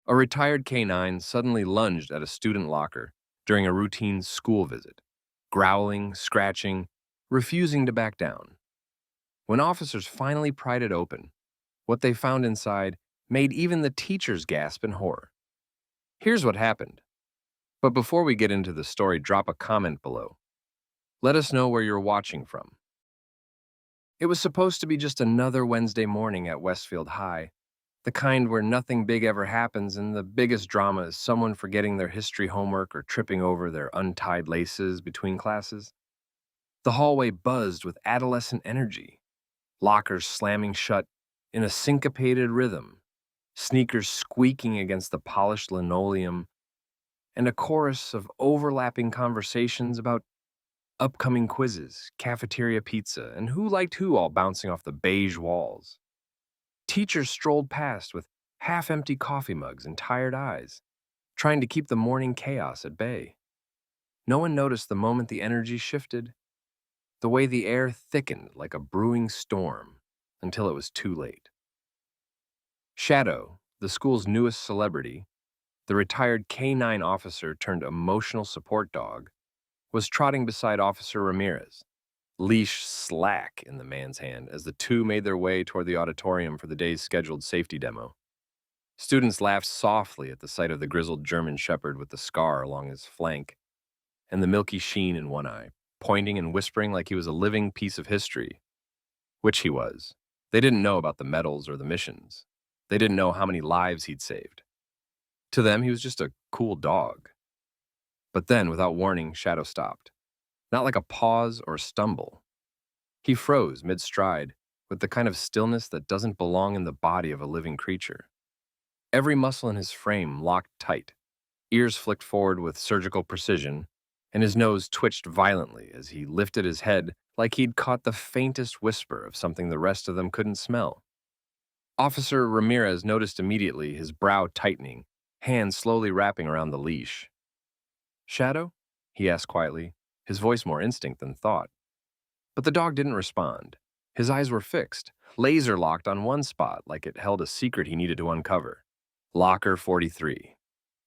A retired K-9 suddenly lunged at a student locker during a routine school visit, growling, scratching, refusing to back down. When officers finally pried it open, what they found inside made even the teachers gasp in horror. Here's what happened. But before we get into the story, drop a comment below. Let us know where you're watching from. It was supposed to be just another Wednesday morning at Westfield High, the kind where nothing big ever happens and the biggest drama is someone forgetting their history homework or tripping over their untied laces between classes. The hallway buzzed with adolescent energy, lockers slamming shut in a syncopated rhythm, sneakers squeaking against the polished linoleum, and a chorus of overlapping conversations about upcoming quizzes, cafeteria pizza, and who liked who all bouncing off the beige walls. Teachers strolled past with half-empty coffee mugs and tired eyes, trying to keep the morning chaos at bay. No one noticed the moment the energy shifted, the way the air thickened like a brewing storm, until it was too late. Shadow, the school's newest celebrity, the retired K-9 officer turned emotional support dog, was trotting beside Officer Ramirez, leash slack in the man's hand as the two made their way toward the auditorium for the day's scheduled safety demo. Students laughed softly at the sight of the grizzled German shepherd with the scar along his flank and the milky sheen in one eye, pointing and whispering like he was a living piece of history, which he was. They didn't know about the medals or the missions. They didn't know how many lives he'd saved. To them, he was just a cool dog. But then, without warning, Shadow stopped. Not like a pause or stumble. He froze mid-stride with the kind of stillness that doesn't belong in the body of a living creature. Every muscle in his frame locked tight, ears flicked forward with surgical precision, and his nose twitched violently as he lifted his head like he'd caught the faintest whisper of something the rest of them couldn't smell. Officer Ramirez noticed immediately, his brow tightening, hands slowly wrapping around the leash. "Shadow?" he asked quietly, his voice more instinct than thought. But the dog didn't respond. His eyes were fixed, laser-locked on one spot like it held a secret he needed to uncover. Locker 43.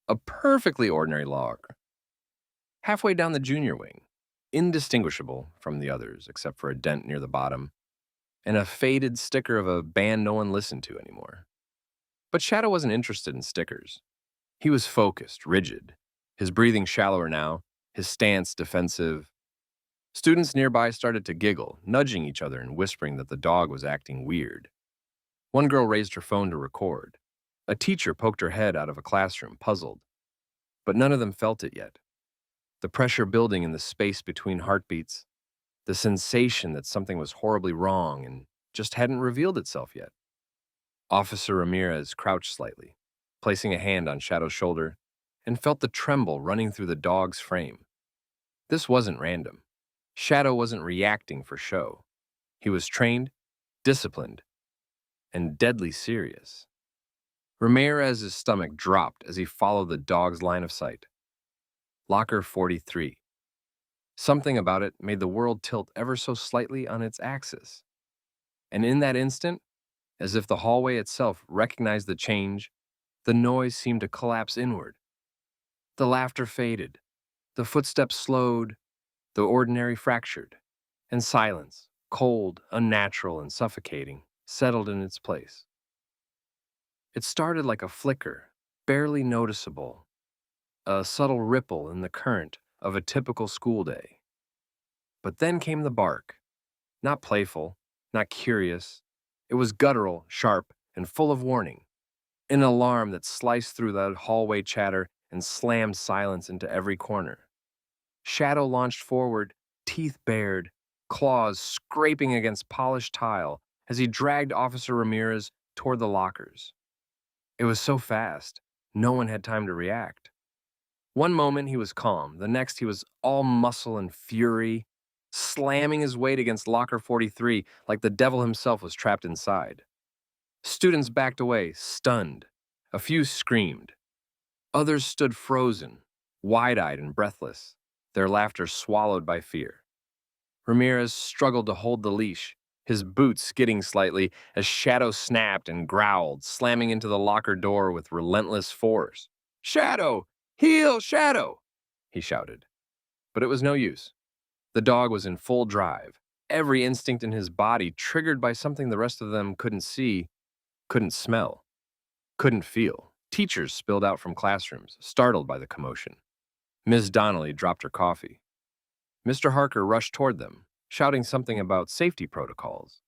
A perfectly ordinary locker. Halfway down the junior wing, indistinguishable from the others except for a dent near the bottom and a faded sticker of a band no one listened to anymore. But Shadow wasn't interested in stickers. He was focused, rigid, his breathing shallower now, his stance defensive. Students nearby started to giggle, nudging each other and whispering that the dog was acting weird. One girl raised her phone to record. A teacher poked her head out of a classroom, puzzled. But none of them felt it yet. The pressure building in the space between heartbeats, the sensation that something was horribly wrong and just hadn't revealed itself yet. Officer Ramirez crouched slightly, placing a hand on Shadow's shoulder, and felt the tremble running through the dog's frame. This wasn't random. Shadow wasn't reacting for show. He was trained, disciplined, and deadly serious. Ramirez's stomach dropped as he followed the dog's line of sight. Locker 43. Something about it made the world tilt ever so slightly on its axis. And in that instant, as if the hallway itself recognized the change, the noise seemed to collapse inward. The laughter faded, the footsteps slowed, the ordinary fractured, and silence, cold, unnatural, and suffocating, settled in its place. It started like a flicker, barely noticeable, a subtle ripple in the current of a typical school day. But then came the bark, not playful, not curious. It was guttural, sharp, and full of warning, an alarm that sliced through the hallway chatter and slammed silence into every corner. Shadow launched forward, teeth bared, claws scraping against polished tile as he dragged Officer Ramirez toward the lockers. It was so fast, no one had time to react. One moment he was calm, the next he was all muscle and fury, slamming his weight against locker 43 like the devil himself was trapped inside. Students backed away, stunned. A few screamed. Others stood frozen, wide-eyed and breathless, their laughter swallowed by fear. Ramirez struggled to hold the leash, his boots skidding slightly as Shadow snapped and growled, slamming into the locker door with relentless force. "Shadow! Heel, Shadow!" he shouted. But it was no use. The dog was in full drive, every instinct in his body triggered by something the rest of them couldn't see, couldn't smell, couldn't feel. Teachers spilled out from classrooms, startled by the commotion. Ms. Donnelly dropped her coffee. Mr. Harker rushed toward them, shouting something about safety protocols.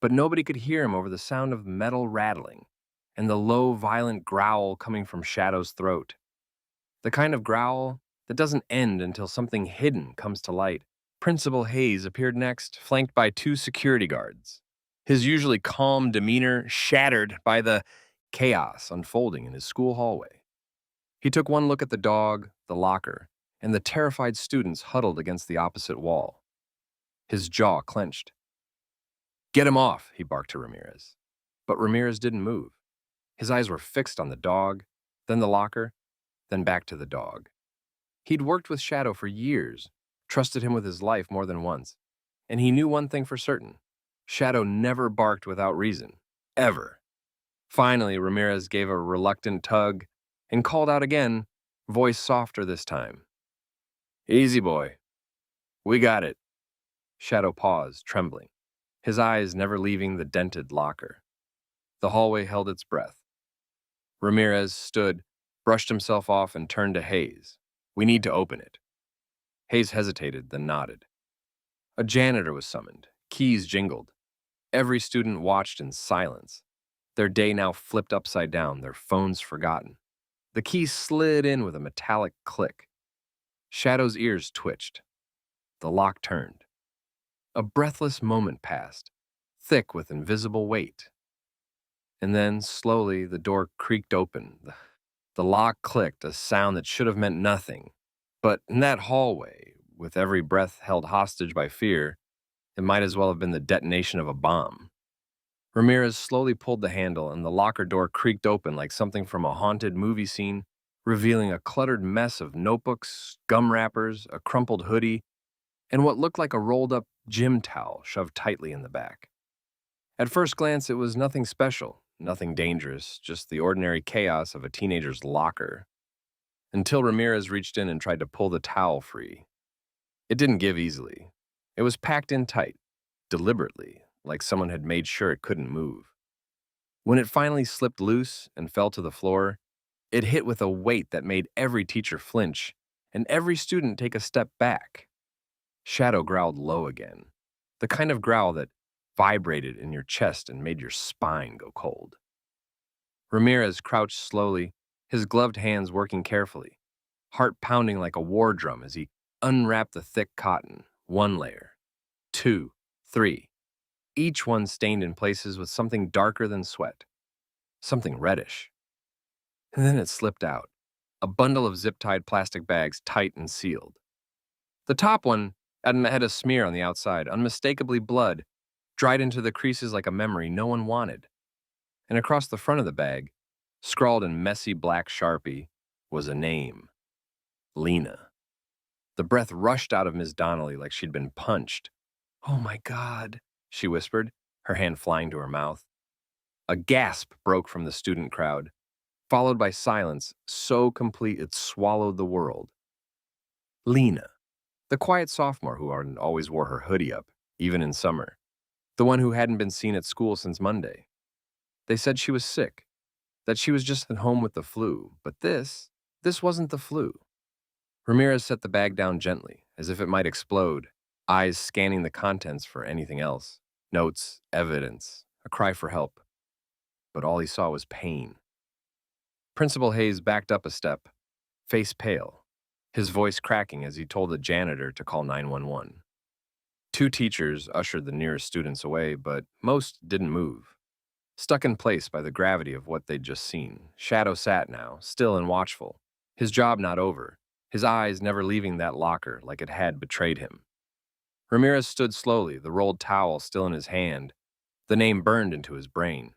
But nobody could hear him over the sound of metal rattling and the low, violent growl coming from Shadow's throat. The kind of growl that doesn't end until something hidden comes to light. Principal Hayes appeared next, flanked by two security guards, his usually calm demeanor shattered by the chaos unfolding in his school hallway. He took one look at the dog, the locker, and the terrified students huddled against the opposite wall. His jaw clenched. "Get him off," he barked to Ramirez. But Ramirez didn't move. His eyes were fixed on the dog, then the locker, then back to the dog. He'd worked with Shadow for years, trusted him with his life more than once, and he knew one thing for certain. Shadow never barked without reason. Ever. Finally, Ramirez gave a reluctant tug and called out again, voice softer this time. "Easy, boy. We got it." Shadow paused, trembling, his eyes never leaving the dented locker. The hallway held its breath. Ramirez stood, brushed himself off, and turned to Hayes. "We need to open it." Hayes hesitated, then nodded. A janitor was summoned. Keys jingled. Every student watched in silence, their day now flipped upside down, their phones forgotten. The key slid in with a metallic click. Shadow's ears twitched. The lock turned. A breathless moment passed, thick with invisible weight. And then, slowly, the door creaked open. The lock clicked, a sound that should have meant nothing. But in that hallway, with every breath held hostage by fear, it might as well have been the detonation of a bomb. Ramirez slowly pulled the handle, and the locker door creaked open like something from a haunted movie scene, revealing a cluttered mess of notebooks, gum wrappers, a crumpled hoodie, and what looked like a rolled-up gym towel shoved tightly in the back. At first glance, it was nothing special, nothing dangerous, just the ordinary chaos of a teenager's locker. Until Ramirez reached in and tried to pull the towel free. It didn't give easily. It was packed in tight, deliberately, like someone had made sure it couldn't move. When it finally slipped loose and fell to the floor, it hit with a weight that made every teacher flinch and every student take a step back. Shadow growled low again, the kind of growl that vibrated in your chest and made your spine go cold. Ramirez crouched slowly, his gloved hands working carefully, heart pounding like a war drum as he unwrapped the thick cotton, one layer, two, three, each one stained in places with something darker than sweat, something reddish. And then it slipped out, a bundle of zip-tied plastic bags tight and sealed. The top one had a smear on the outside, unmistakably blood, dried into the creases like a memory no one wanted. And across the front of the bag, scrawled in messy black Sharpie, was a name. Lena. The breath rushed out of Miss Donnelly like she'd been punched. "Oh my God," she whispered, her hand flying to her mouth. A gasp broke from the student crowd, followed by silence so complete it swallowed the world. Lena, the quiet sophomore who always wore her hoodie up, even in summer, the one who hadn't been seen at school since Monday. They said she was sick, that she was just at home with the flu, but this wasn't the flu. Ramirez set the bag down gently, as if it might explode, eyes scanning the contents for anything else. Notes, evidence, a cry for help. But all he saw was pain. Principal Hayes backed up a step, face pale, his voice cracking as he told the janitor to call 911. Two teachers ushered the nearest students away, but most didn't move. Stuck in place by the gravity of what they'd just seen, Shadow sat now, still and watchful, his job not over, his eyes never leaving that locker like it had betrayed him. Ramirez stood slowly, the rolled towel still in his hand, the name burned into his brain.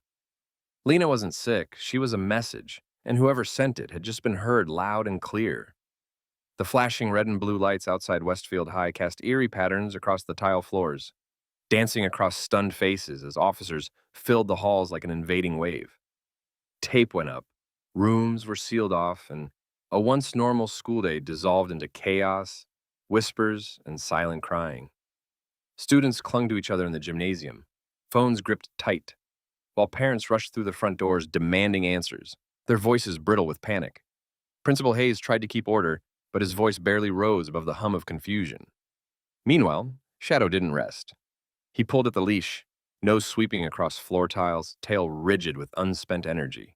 Lena wasn't sick, she was a message, and whoever sent it had just been heard loud and clear. The flashing red and blue lights outside Westfield High cast eerie patterns across the tile floors. dancing across stunned faces as officers filled the halls like an invading wave. Tape went up, rooms were sealed off, and a once normal school day dissolved into chaos, whispers, and silent crying. Students clung to each other in the gymnasium, phones gripped tight, while parents rushed through the front doors demanding answers, their voices brittle with panic. Principal Hayes tried to keep order, but his voice barely rose above the hum of confusion. Meanwhile, Shadow didn't rest. He pulled at the leash, nose sweeping across floor tiles, tail rigid with unspent energy.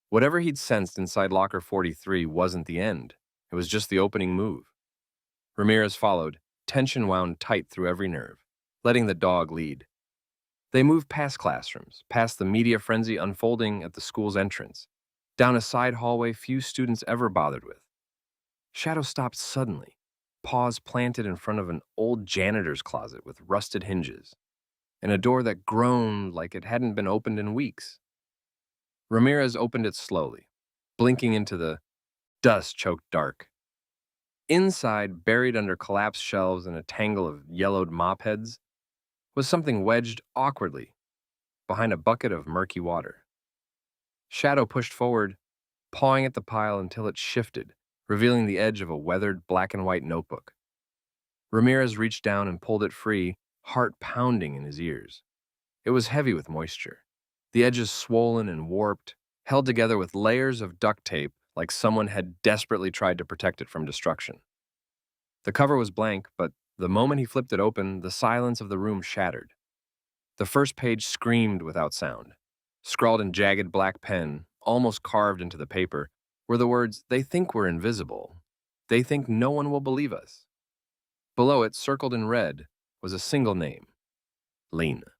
Whatever he'd sensed inside locker 43 wasn't the end. It was just the opening move. Ramirez followed, tension wound tight through every nerve, letting the dog lead. They moved past classrooms, past the media frenzy unfolding at the school's entrance, down a side hallway few students ever bothered with. Shadow stopped suddenly, paws planted in front of an old janitor's closet with rusted hinges, and a door that groaned like it hadn't been opened in weeks. Ramirez opened it slowly, blinking into the dust-choked dark. Inside, buried under collapsed shelves and a tangle of yellowed mop heads, was something wedged awkwardly behind a bucket of murky water. Shadow pushed forward, pawing at the pile until it shifted, revealing the edge of a weathered black and white notebook. Ramirez reached down and pulled it free, heart pounding in his ears. It was heavy with moisture, the edges swollen and warped, held together with layers of duct tape like someone had desperately tried to protect it from destruction. The cover was blank, but the moment he flipped it open, the silence of the room shattered. The first page screamed without sound. Scrawled in jagged black pen, almost carved into the paper, were the words, "They think we're invisible. They think no one will believe us." Below it, circled in red, was a single name, Lena.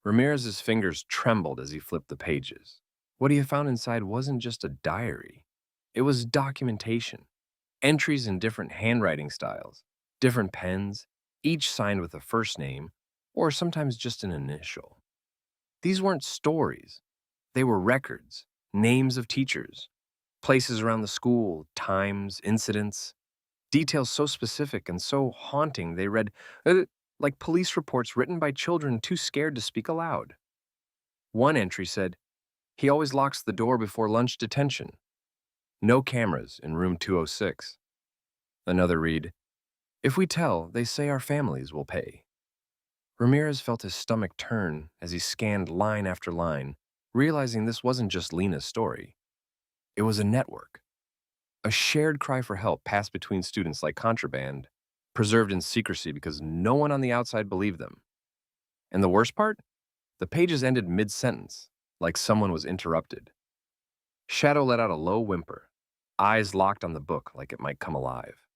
Ramirez's fingers trembled as he flipped the pages. What he had found inside wasn't just a diary. It was documentation, entries in different handwriting styles, different pens, each signed with a first name, or sometimes just an initial. These weren't stories. They were records, names of teachers, places around the school, times, incidents, details so specific and so haunting they read like police reports written by children too scared to speak aloud. One entry said, "He always locks the door before lunch detention. No cameras in room 206. Another read, "If we tell, they say our families will pay." Ramirez felt his stomach turn as he scanned line after line, realizing this wasn't just Lena's story. It was a network. A shared cry for help passed between students like contraband, preserved in secrecy because no one on the outside believed them. And the worst part? The pages ended mid-sentence, like someone was interrupted. Shadow let out a low whimper, eyes locked on the book like it might come alive.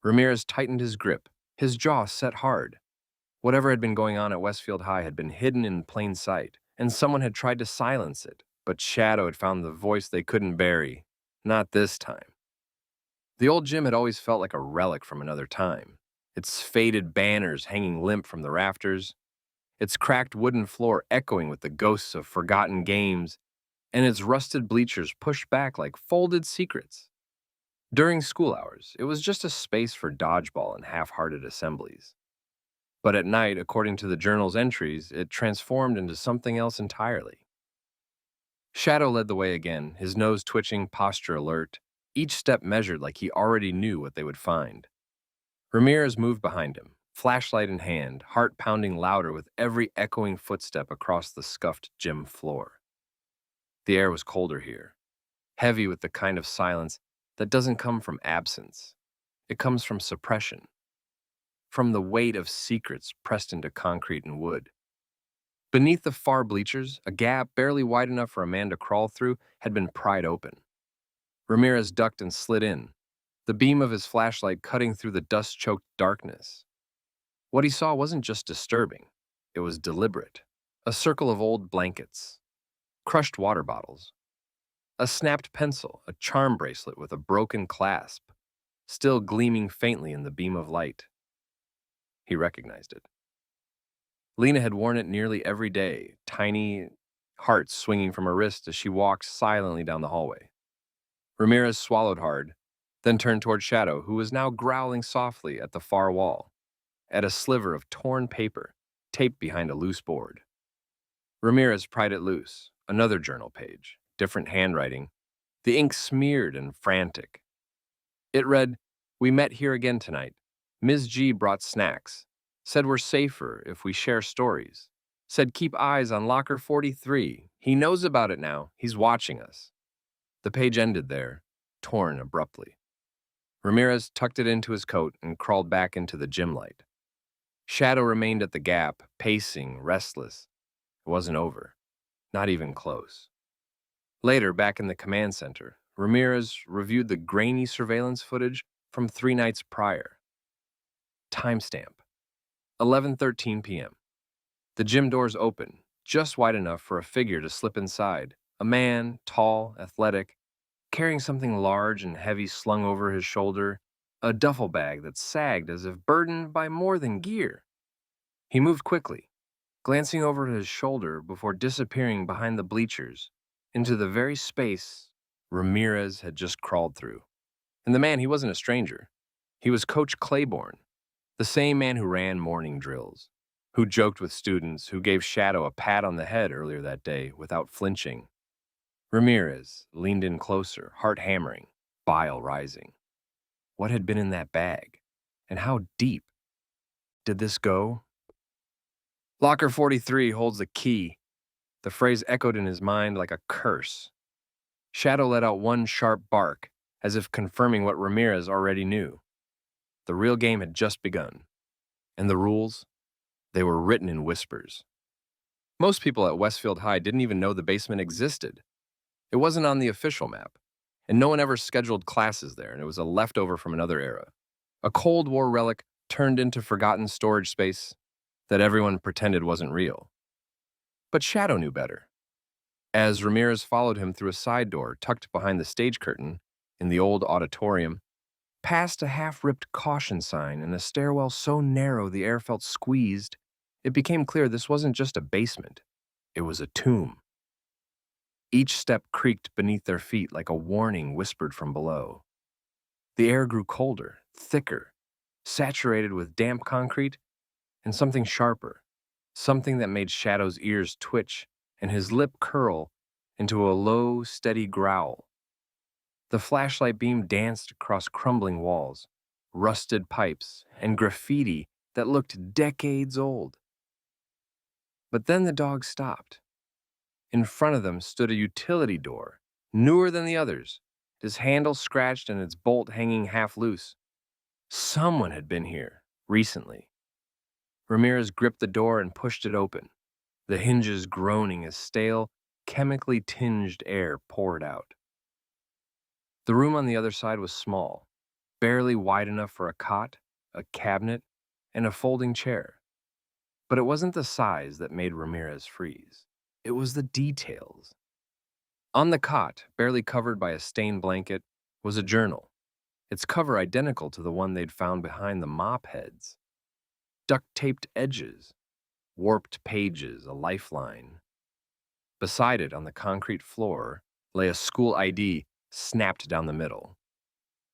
Ramirez tightened his grip, his jaw set hard. Whatever had been going on at Westfield High had been hidden in plain sight, and someone had tried to silence it, but Shadow had found the voice they couldn't bury. Not this time. The old gym had always felt like a relic from another time, its faded banners hanging limp from the rafters, its cracked wooden floor echoing with the ghosts of forgotten games, and its rusted bleachers pushed back like folded secrets. During school hours, it was just a space for dodgeball and half-hearted assemblies. But at night, according to the journal's entries, it transformed into something else entirely. Shadow led the way again, his nose twitching, posture alert, each step measured like he already knew what they would find. Ramirez moved behind him, flashlight in hand, heart pounding louder with every echoing footstep across the scuffed gym floor. The air was colder here, heavy with the kind of silence that doesn't come from absence. It comes from suppression, from the weight of secrets pressed into concrete and wood. Beneath the far bleachers, a gap barely wide enough for a man to crawl through had been pried open. Ramirez ducked and slid in, the beam of his flashlight cutting through the dust-choked darkness. What he saw wasn't just disturbing, it was deliberate. A circle of old blankets, crushed water bottles, a snapped pencil, a charm bracelet with a broken clasp, still gleaming faintly in the beam of light. He recognized it. Lena had worn it nearly every day, tiny hearts swinging from her wrist as she walked silently down the hallway. Ramirez swallowed hard, then turned toward Shadow, who was now growling softly at the far wall. at a sliver of torn paper taped behind a loose board. Ramirez pried it loose, another journal page, different handwriting, the ink smeared and frantic. It read, "We met here again tonight. Ms. G brought snacks. Said we're safer if we share stories. Said keep eyes on locker 43. He knows about it now. He's watching us." The page ended there, torn abruptly. Ramirez tucked it into his coat and crawled back into the gym light. Shadow remained at the gap, pacing, restless. It wasn't over. Not even close. Later, back in the command center, Ramirez reviewed the grainy surveillance footage from 3 nights prior. Timestamp: 11:13 p.m. The gym doors open, just wide enough for a figure to slip inside. A man, tall, athletic, carrying something large and heavy slung over his shoulder, a duffel bag that sagged as if burdened by more than gear. He moved quickly, glancing over his shoulder before disappearing behind the bleachers into the very space Ramirez had just crawled through. And the man, he wasn't a stranger. He was Coach Claiborne, the same man who ran morning drills, who joked with students, who gave Shadow a pat on the head earlier that day without flinching. Ramirez leaned in closer, heart hammering, bile rising. What had been in that bag? And how deep did this go? "Locker 43 holds the key." The phrase echoed in his mind like a curse. Shadow let out one sharp bark, as if confirming what Ramirez already knew. The real game had just begun. And the rules? They were written in whispers. Most people at Westfield High didn't even know the basement existed. It wasn't on the official map, and no one ever scheduled classes there, and it was a leftover from another era. A Cold War relic turned into forgotten storage space that everyone pretended wasn't real. But Shadow knew better. As Ramirez followed him through a side door tucked behind the stage curtain in the old auditorium, past a half-ripped caution sign and a stairwell so narrow the air felt squeezed, it became clear this wasn't just a basement. It was a tomb. Each step creaked beneath their feet like a warning whispered from below. The air grew colder, thicker, saturated with damp concrete and something sharper, something that made Shadow's ears twitch and his lip curl into a low, steady growl. The flashlight beam danced across crumbling walls, rusted pipes, and graffiti that looked decades old. But then the dog stopped. In front of them stood a utility door, newer than the others, its handle scratched and its bolt hanging half loose. Someone had been here, recently. Ramirez gripped the door and pushed it open, the hinges groaning as stale, chemically tinged air poured out. The room on the other side was small, barely wide enough for a cot, a cabinet, and a folding chair. But it wasn't the size that made Ramirez freeze. It was the details. On the cot, barely covered by a stained blanket, was a journal, its cover identical to the one they'd found behind the mop heads. Duct-taped edges, warped pages, a lifeline. Beside it, on the concrete floor, lay a school ID snapped down the middle.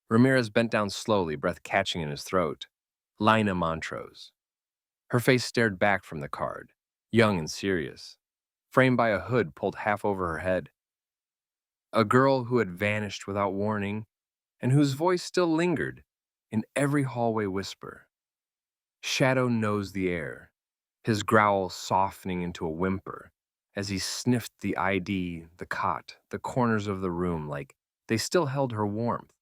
Ramirez bent down slowly, breath catching in his throat. Lena Montrose. Her face stared back from the card, young and serious, framed by a hood pulled half over her head. A girl who had vanished without warning, and whose voice still lingered in every hallway whisper. Shadow nosed the air, his growl softening into a whimper as he sniffed the ID, the cot, the corners of the room like they still held her warmth.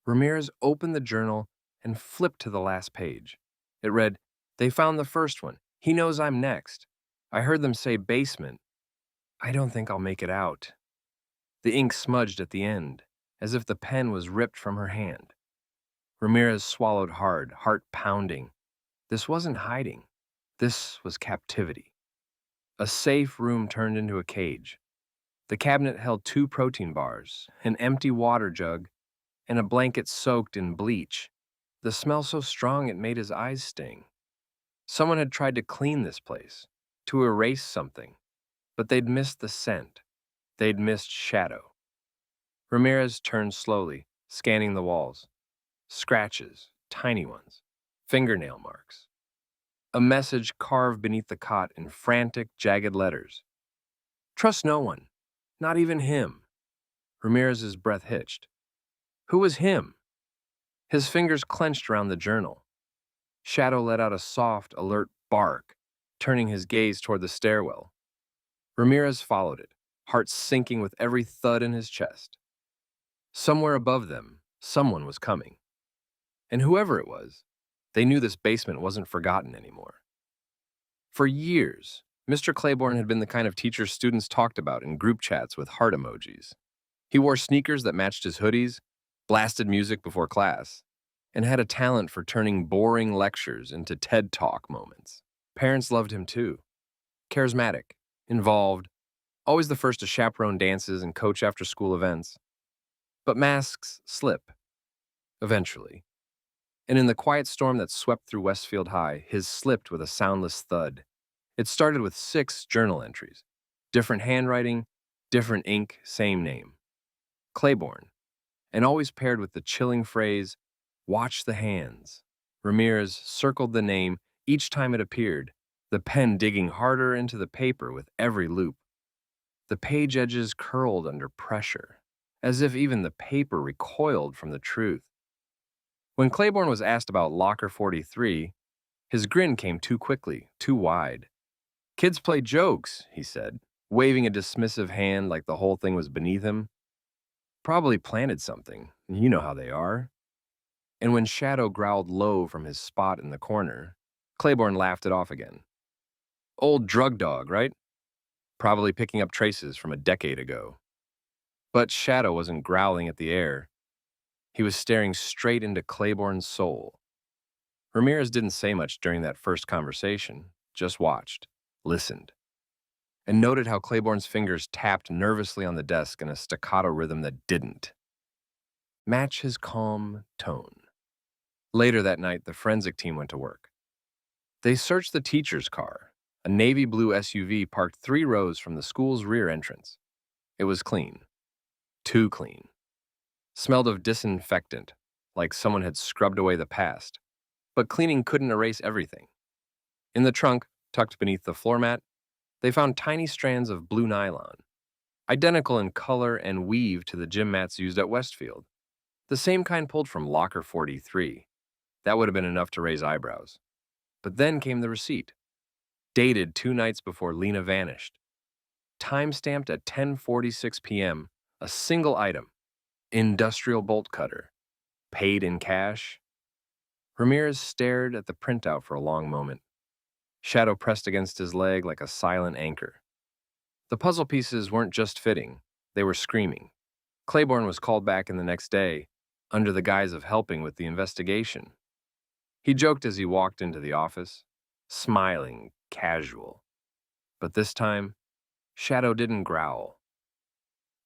Ramirez opened the journal and flipped to the last page. It read, "They found the first one. He knows I'm next. I heard them say basement. I don't think I'll make it out." The ink smudged at the end, as if the pen was ripped from her hand. Ramirez swallowed hard, heart pounding. This wasn't hiding. This was captivity. A safe room turned into a cage. The cabinet held 2 protein bars, an empty water jug, and a blanket soaked in bleach. The smell so strong it made his eyes sting. Someone had tried to clean this place, to erase something, but they'd missed the scent. They'd missed Shadow. Ramirez turned slowly, scanning the walls. Scratches, tiny ones, fingernail marks. A message carved beneath the cot in frantic, jagged letters. Trust no one, not even him. Ramirez's breath hitched. Who was him? His fingers clenched around the journal. Shadow let out a soft, alert bark, turning his gaze toward the stairwell. Ramirez followed it, heart sinking with every thud in his chest. Somewhere above them, someone was coming. And whoever it was, they knew this basement wasn't forgotten anymore. For years, Mr. Claiborne had been the kind of teacher students talked about in group chats with heart emojis. He wore sneakers that matched his hoodies, blasted music before class, and had a talent for turning boring lectures into TED Talk moments. Parents loved him too. Charismatic, involved, always the first to chaperone dances and coach after-school events. But masks slip, eventually. And in the quiet storm that swept through Westfield High, his slipped with a soundless thud. It started with 6 journal entries. Different handwriting, different ink, same name. Claiborne, and always paired with the chilling phrase, "Watch the hands." Ramirez circled the name each time it appeared, the pen digging harder into the paper with every loop. The page edges curled under pressure, as if even the paper recoiled from the truth. When Claiborne was asked about Locker 43, his grin came too quickly, too wide. Kids play jokes, he said, waving a dismissive hand like the whole thing was beneath him. Probably planted something. You know how they are. And when Shadow growled low from his spot in the corner, Claiborne laughed it off again. Old drug dog, right? Probably picking up traces from a decade ago. But Shadow wasn't growling at the air. He was staring straight into Claiborne's soul. Ramirez didn't say much during that first conversation, just watched, listened, and noted how Claiborne's fingers tapped nervously on the desk in a staccato rhythm that didn't match his calm tone. Later that night, the forensic team went to work. They searched the teacher's car, a navy blue SUV parked 3 rows from the school's rear entrance. It was clean. Too clean. Smelled of disinfectant, like someone had scrubbed away the past. But cleaning couldn't erase everything. In the trunk, tucked beneath the floor mat, they found tiny strands of blue nylon, identical in color and weave to the gym mats used at Westfield. The same kind pulled from Locker 43. That would have been enough to raise eyebrows. But then came the receipt, dated 2 nights before Lena vanished. Time-stamped at 10:46 p.m., a single item, industrial bolt cutter, paid in cash. Ramirez stared at the printout for a long moment. Shadow pressed against his leg like a silent anchor. The puzzle pieces weren't just fitting, they were screaming. Claiborne was called back in the next day, under the guise of helping with the investigation. He joked as he walked into the office, smiling, casual. But this time, Shadow didn't growl.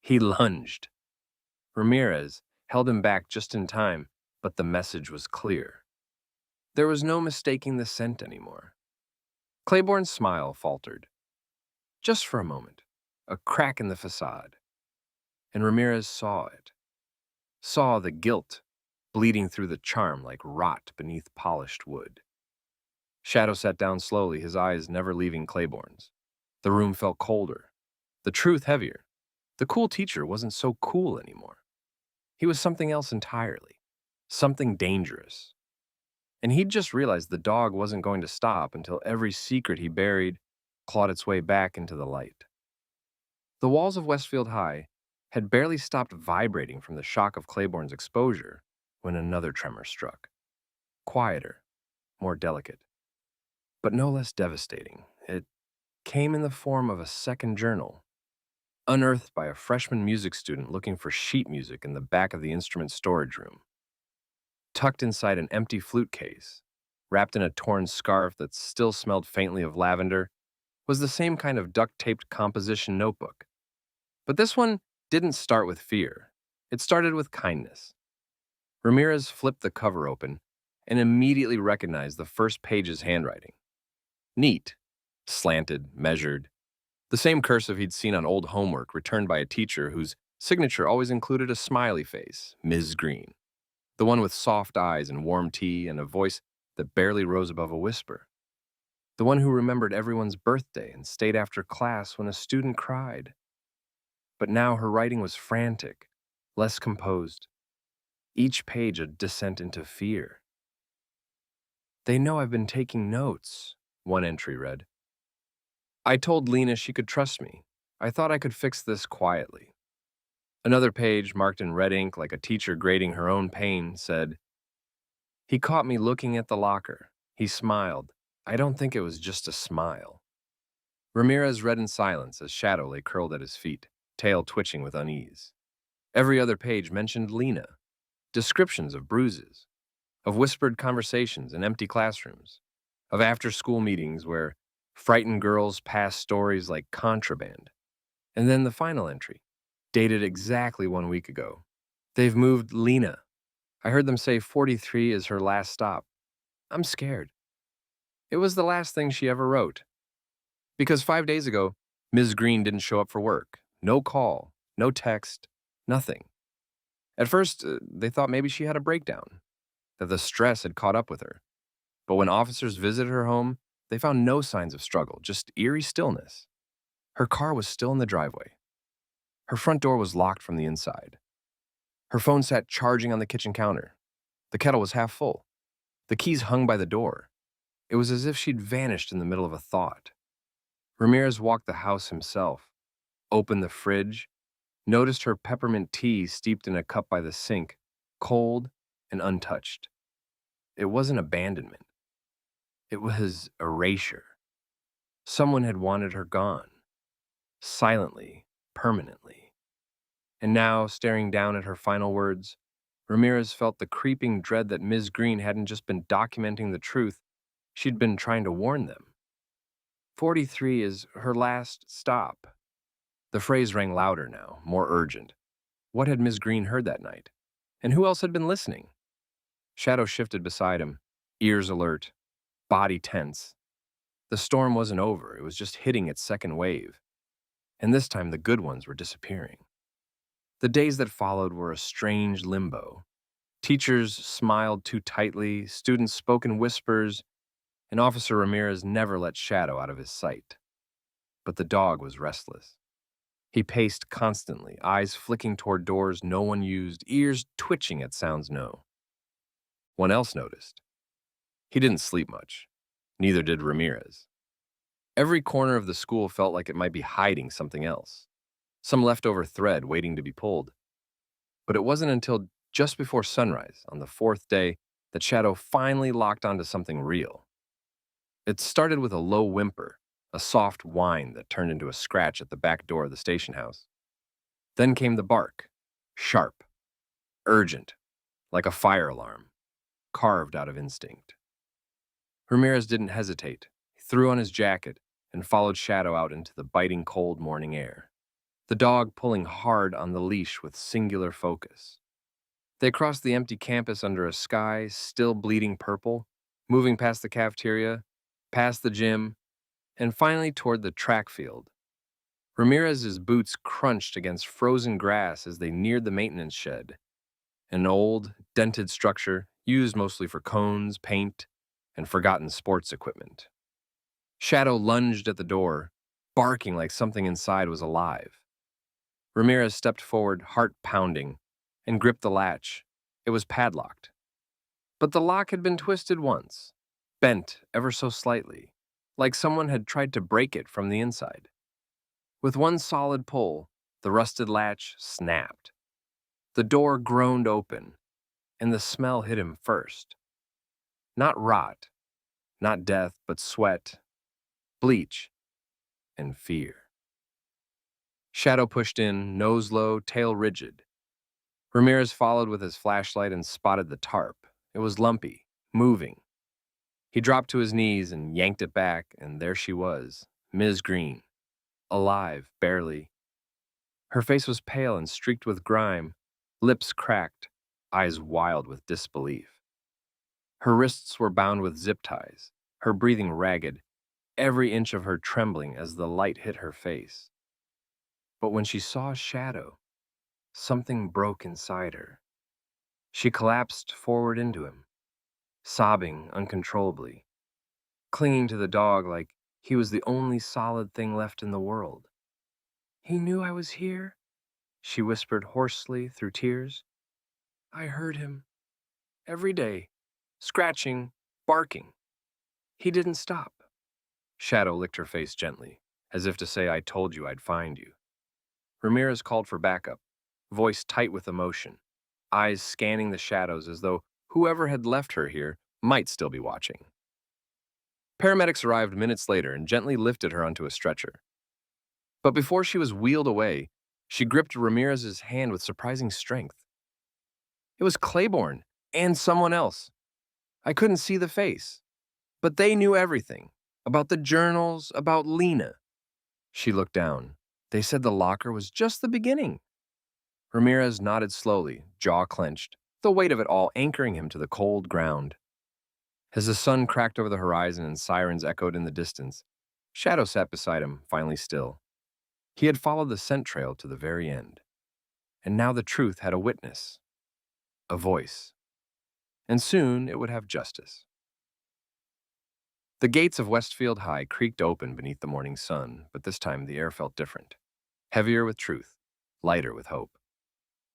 He lunged. Ramirez held him back just in time, but the message was clear. There was no mistaking the scent anymore. Claiborne's smile faltered. Just for a moment, a crack in the facade. And Ramirez saw it. Saw the guilt bleeding through the charm like rot beneath polished wood. Shadow sat down slowly, his eyes never leaving Claiborne's. The room felt colder, the truth heavier. The cool teacher wasn't so cool anymore. He was something else entirely, something dangerous. And he'd just realized the dog wasn't going to stop until every secret he buried clawed its way back into the light. The walls of Westfield High had barely stopped vibrating from the shock of Claiborne's exposure when another tremor struck. Quieter, more delicate, but no less devastating. It came in the form of a second journal, unearthed by a freshman music student looking for sheet music in the back of the instrument storage room. Tucked inside an empty flute case, wrapped in a torn scarf that still smelled faintly of lavender, was the same kind of duct-taped composition notebook. But this one didn't start with fear. It started with kindness. Ramirez flipped the cover open and immediately recognized the first page's handwriting. Neat, slanted, measured. The same cursive he'd seen on old homework returned by a teacher whose signature always included a smiley face, Ms. Green. The one with soft eyes and warm tea and a voice that barely rose above a whisper. The one who remembered everyone's birthday and stayed after class when a student cried. But now her writing was frantic, less composed, each page a descent into fear. "They know I've been taking notes," one entry read. "I told Lena she could trust me. I thought I could fix this quietly." Another page, marked in red ink like a teacher grading her own pain, said, "He caught me looking at the locker. He smiled. I don't think it was just a smile." Ramirez read in silence as Shadow lay curled at his feet, tail twitching with unease. Every other page mentioned Lena, descriptions of bruises, of whispered conversations in empty classrooms, of after-school meetings where frightened girls passed stories like contraband. And then the final entry, dated exactly 1 week ago. "They've moved Lena. I heard them say 43 is her last stop. I'm scared." It was the last thing she ever wrote. Because 5 days ago, Ms. Green didn't show up for work. No call, no text, nothing. At first, they thought maybe she had a breakdown, that the stress had caught up with her. But when officers visited her home, they found no signs of struggle, just eerie stillness. Her car was still in the driveway. Her front door was locked from the inside. Her phone sat charging on the kitchen counter. The kettle was half full. The keys hung by the door. It was as if she'd vanished in the middle of a thought. Ramirez walked the house himself, opened the fridge, noticed her peppermint tea steeped in a cup by the sink, cold and untouched. It wasn't abandonment. It was erasure. Someone had wanted her gone, silently, permanently. And now, staring down at her final words, Ramirez felt the creeping dread that Ms. Green hadn't just been documenting the truth, she'd been trying to warn them. 43 is her last stop. The phrase rang louder now, more urgent. What had Ms. Green heard that night? And who else had been listening? Shadow shifted beside him, ears alert, body tense. The storm wasn't over, it was just hitting its second wave. And this time the good ones were disappearing. The days that followed were a strange limbo. Teachers smiled too tightly, students spoke in whispers, and Officer Ramirez never let Shadow out of his sight. But the dog was restless. He paced constantly, eyes flicking toward doors no one used, ears twitching at sounds no one else noticed. He didn't sleep much. Neither did Ramirez. Every corner of the school felt like it might be hiding something else, some leftover thread waiting to be pulled. But it wasn't until just before sunrise, on the fourth day, that Shadow finally locked onto something real. It started with a low whimper, a soft whine that turned into a scratch at the back door of the station house. Then came the bark, sharp, urgent, like a fire alarm, carved out of instinct. Ramirez didn't hesitate. He threw on his jacket and followed Shadow out into the biting cold morning air, the dog pulling hard on the leash with singular focus. They crossed the empty campus under a sky still bleeding purple, moving past the cafeteria, past the gym, and finally toward the track field. Ramirez's boots crunched against frozen grass as they neared the maintenance shed, an old, dented structure used mostly for cones, paint, and forgotten sports equipment. Shadow lunged at the door, barking like something inside was alive. Ramirez stepped forward, heart pounding, and gripped the latch. It was padlocked. But the lock had been twisted once, bent ever so slightly, like someone had tried to break it from the inside. With one solid pull, the rusted latch snapped. The door groaned open, and the smell hit him first. Not rot, not death, but sweat, bleach, and fear. Shadow pushed in, nose low, tail rigid. Ramirez followed with his flashlight and spotted the tarp. It was lumpy, moving. He dropped to his knees and yanked it back, and there she was, Ms. Green, alive, barely. Her face was pale and streaked with grime, lips cracked, eyes wild with disbelief. Her wrists were bound with zip ties, her breathing ragged, every inch of her trembling as the light hit her face. But when she saw Shadow, something broke inside her. She collapsed forward into him, sobbing uncontrollably, clinging to the dog like he was the only solid thing left in the world. "He knew I was here," she whispered hoarsely through tears. "I heard him every day, scratching, barking. He didn't stop." Shadow licked her face gently, as if to say, "I told you I'd find you." Ramirez called for backup, voice tight with emotion, eyes scanning the shadows as though whoever had left her here might still be watching. Paramedics arrived minutes later and gently lifted her onto a stretcher. But before she was wheeled away, she gripped Ramirez's hand with surprising strength. It was Claiborne and someone else. I couldn't see the face, but they knew everything about the journals, about Lena. She looked down. They said the locker was just the beginning. Ramirez nodded slowly, jaw clenched, the weight of it all anchoring him to the cold ground. As the sun cracked over the horizon and sirens echoed in the distance, Shadow sat beside him, finally still. He had followed the scent trail to the very end, and now the truth had a witness, a voice, and soon it would have justice. The gates of Westfield High creaked open beneath the morning sun, but this time the air felt different, heavier with truth, lighter with hope.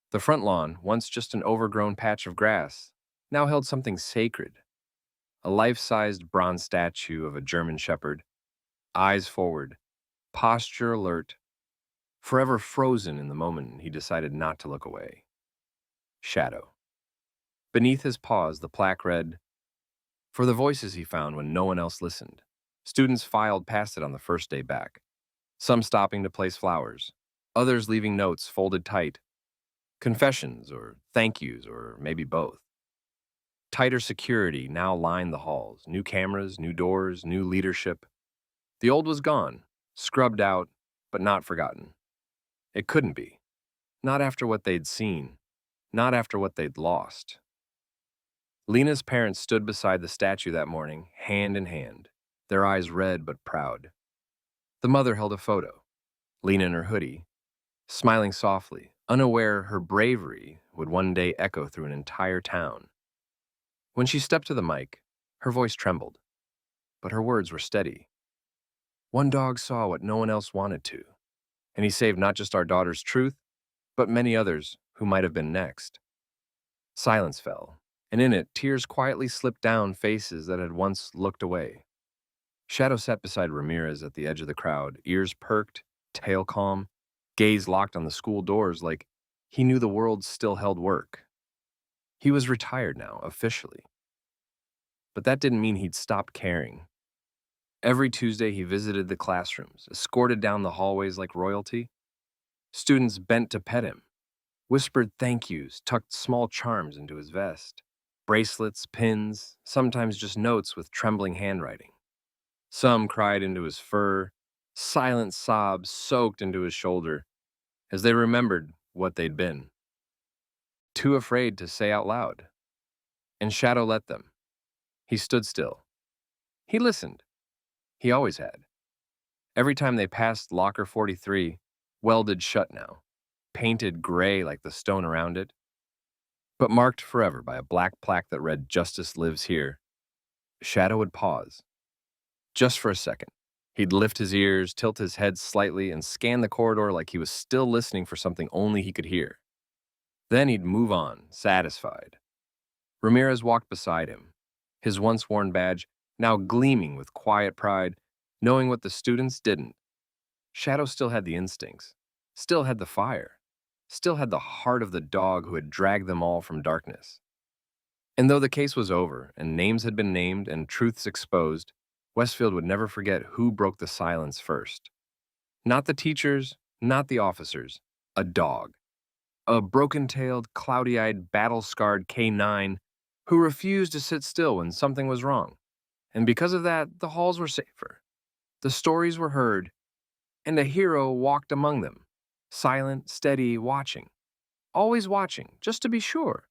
The front lawn, once just an overgrown patch of grass, now held something sacred, a life-sized bronze statue of a German shepherd, eyes forward, posture alert, forever frozen in the moment he decided not to look away. Shadow. Beneath his paws, the plaque read, "For the voices he found when no one else listened." Students filed past it on the first day back, some stopping to place flowers, others leaving notes folded tight, confessions or thank yous or maybe both. Tighter security now lined the halls, new cameras, new doors, new leadership. The old was gone, scrubbed out, but not forgotten. It couldn't be. Not after what they'd seen, not after what they'd lost. Lena's parents stood beside the statue that morning, hand in hand, their eyes red but proud. The mother held a photo, Lena in her hoodie, smiling softly, unaware her bravery would one day echo through an entire town. When she stepped to the mic, her voice trembled, but her words were steady. "One dog saw what no one else wanted to, and he saved not just our daughter's truth, but many others who might have been next." Silence fell, and in it, tears quietly slipped down faces that had once looked away. Shadow sat beside Ramirez at the edge of the crowd, ears perked, tail calm, gaze locked on the school doors like he knew the world still held work. He was retired now, officially. But that didn't mean he'd stopped caring. Every Tuesday he visited the classrooms, escorted down the hallways like royalty. Students bent to pet him, whispered thank yous, tucked small charms into his vest. Bracelets, pins, sometimes just notes with trembling handwriting. Some cried into his fur, silent sobs soaked into his shoulder as they remembered what they'd been, too afraid to say out loud. And Shadow let them. He stood still. He listened. He always had. Every time they passed Locker 43, welded shut now, painted gray like the stone around it, but marked forever by a black plaque that read, "Justice lives here," Shadow would pause. Just for a second. He'd lift his ears, tilt his head slightly, and scan the corridor like he was still listening for something only he could hear. Then he'd move on, satisfied. Ramirez walked beside him, his once worn badge now gleaming with quiet pride, knowing what the students didn't. Shadow still had the instincts, still had the fire, still had the heart of the dog who had dragged them all from darkness. And though the case was over, and names had been named and truths exposed, Westfield would never forget who broke the silence first. Not the teachers, not the officers. A dog. A broken-tailed, cloudy-eyed, battle-scarred K9 who refused to sit still when something was wrong. And because of that, the halls were safer. The stories were heard, and a hero walked among them, silent, steady, watching. Always watching, just to be sure.